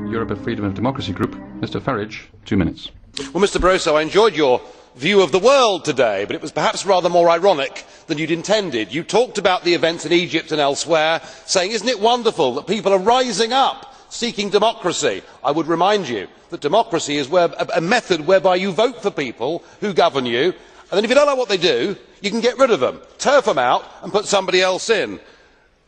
Europe of Freedom and Democracy Group, Mr. Farage, 2 minutes. Well, Mr Barroso, I enjoyed your view of the world today, but it was perhaps rather more ironic than you had intended. You talked about the events in Egypt and elsewhere, saying, isn't it wonderful that people are rising up seeking democracy? I would remind you that democracy is a method whereby you vote for people who govern you, and then if you don't like what they do, you can get rid of them, turf them out and put somebody else in.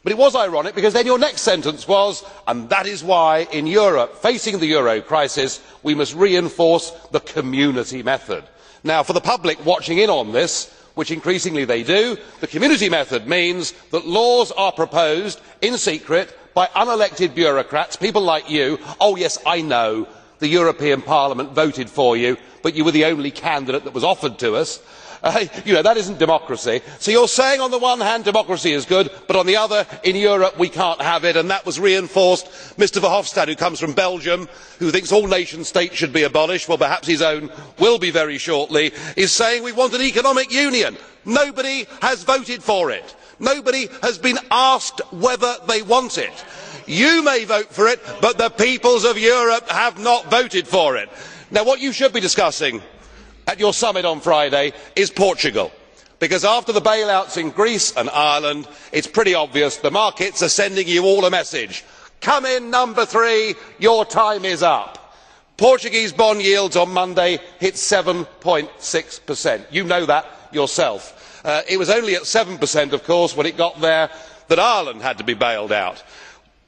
But it was ironic because then your next sentence was, and that is why in Europe, facing the euro crisis, we must reinforce the community method. Now, for the public watching in on this, which increasingly they do, the community method means that laws are proposed in secret by unelected bureaucrats, people like you. Oh yes, I know, the European Parliament voted for you, but you were the only candidate that was offered to us. That isn't democracy. So you are saying on the one hand democracy is good, but on the other, in Europe we cannot have it, and that was reinforced. Mr Verhofstadt, who comes from Belgium, who thinks all nation states should be abolished, well perhaps his own will be very shortly, is saying we want an economic union. Nobody has voted for it. Nobody has been asked whether they want it. You may vote for it, but the peoples of Europe have not voted for it. Now what you should be discussing at your summit on Friday is Portugal, because after the bailouts in Greece and Ireland, it is pretty obvious the markets are sending you all a message. Come in, number 3, your time is up. Portuguese bond yields on Monday hit 7.6%. You know that yourself. It was only at 7%, of course, when it got there that Ireland had to be bailed out.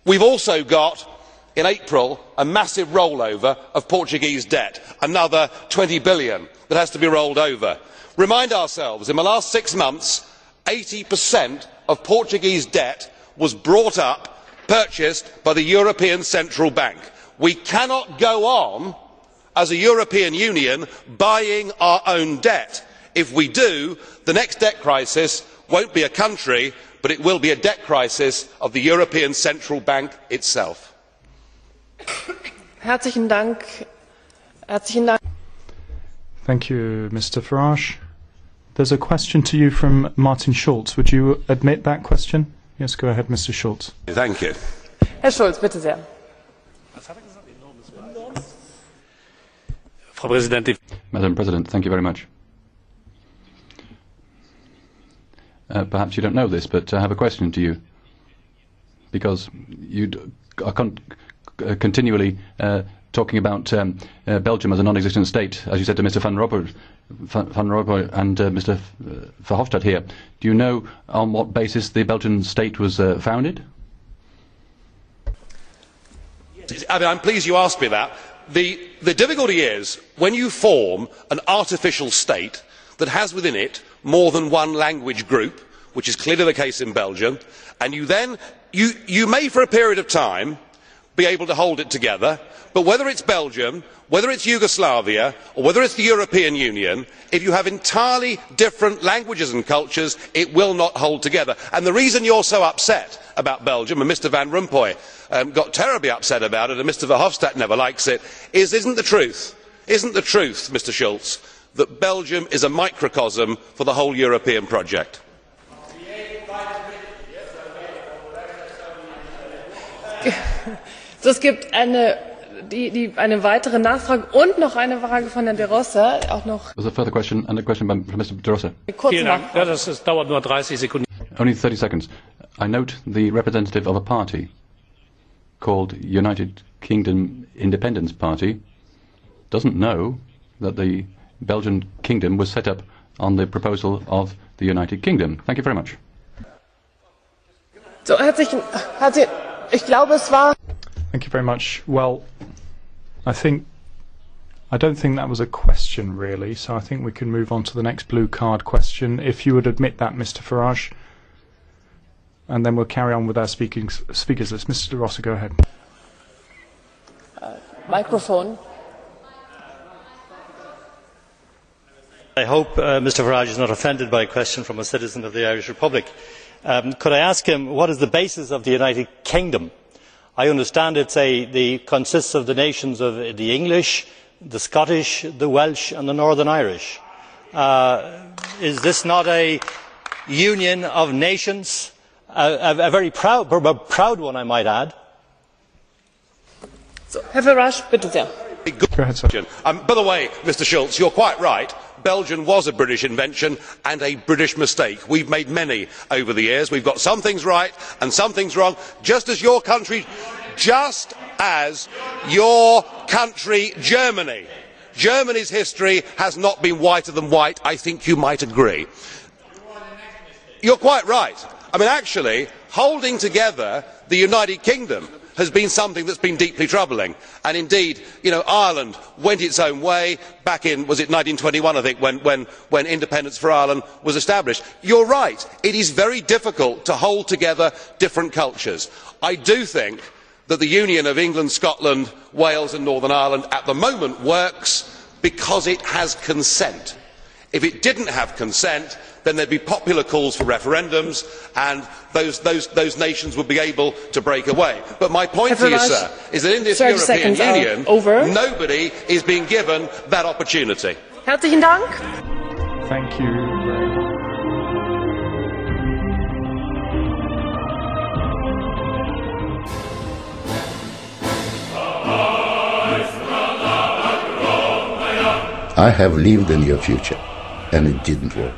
We have also got, in April, a massive rollover of Portuguese debt, another 20 billion that has to be rolled over. Remind ourselves, in the last 6 months, 80% of Portuguese debt was brought up, purchased by the European Central Bank. We cannot go on, as a European Union, buying our own debt. If we do, the next debt crisis will not be a country, but it will be a debt crisis of the European Central Bank itself. Herzlichen Dank. Thank you, Mr. Farage. There's a question to you from Martin Schulz. Would you admit that question? Yes, go ahead, Mr. Schulz. Thank you. Herr Schulz, bitte sehr. Madam President, thank you very much. Perhaps you don't know this, but I have a question to you, because you are continually talking about Belgium as a non-existent state, as you said to Mr Van Rompuy and Mr Verhofstadt here. Do you know on what basis the Belgian state was founded? I am pleased you asked me that. The difficulty is when you form an artificial state that has within it more than one language group, which is clearly the case in Belgium, and you may for a period of time be able to hold it together, but whether it is Belgium, whether it is Yugoslavia or whether it is the European Union, if you have entirely different languages and cultures, it will not hold together. And the reason you are so upset about Belgium, and Mr Van Rompuy got terribly upset about it and Mr Verhofstadt never likes it, isn't the truth, Mr Schulz, that Belgium is a microcosm for the whole European project? So, es gibt eine weitere Nachfrage und noch eine Frage von Herrn De Rossa. Auch noch. There's a further question and a question from Mr De Rossa. Das dauert nur 30 Sekunden. Only 30 seconds. I note the representative of a party called United Kingdom Independence Party doesn't know that the Belgian kingdom was set up on the proposal of the United Kingdom. Thank you very much. So, ich glaube, es war. Thank you very much. Well, I don't think that was a question really, so I think we can move on to the next blue card question, if you would admit that, Mr Farage. And then we'll carry on with our speakers list. Mr De Rossa, go ahead. Microphone. I hope Mr Farage is not offended by a question from a citizen of the Irish Republic. Could I ask him what is the basis of the United Kingdom? I understand it consists of the nations of the English, the Scottish, the Welsh and the Northern Irish. Is this not a union of nations? A very proud one, I might add. Herr Farage, bitte sehr. Go ahead, sir. By the way, Mr Schulz, you are quite right. Belgium was a British invention and a British mistake. We have made many over the years. We have got some things right and some things wrong, just as your country, Germany. Germany's history has not been whiter than white. I think you might agree. You are quite right. I mean, actually, holding together the United Kingdom has been something that has been deeply troubling, and indeed Ireland went its own way back in, was it 1921, I think, when independence for Ireland was established. You are right, it is very difficult to hold together different cultures. I do think that the union of England, Scotland, Wales and Northern Ireland at the moment works because it has consent. If it did not have consent, then there would be popular calls for referendums and those nations would be able to break away. But my point to you, sir, is that in this European Union, nobody is being given that opportunity. Herzlichen Dank. Thank you very much. I have lived in your future, and it didn't work.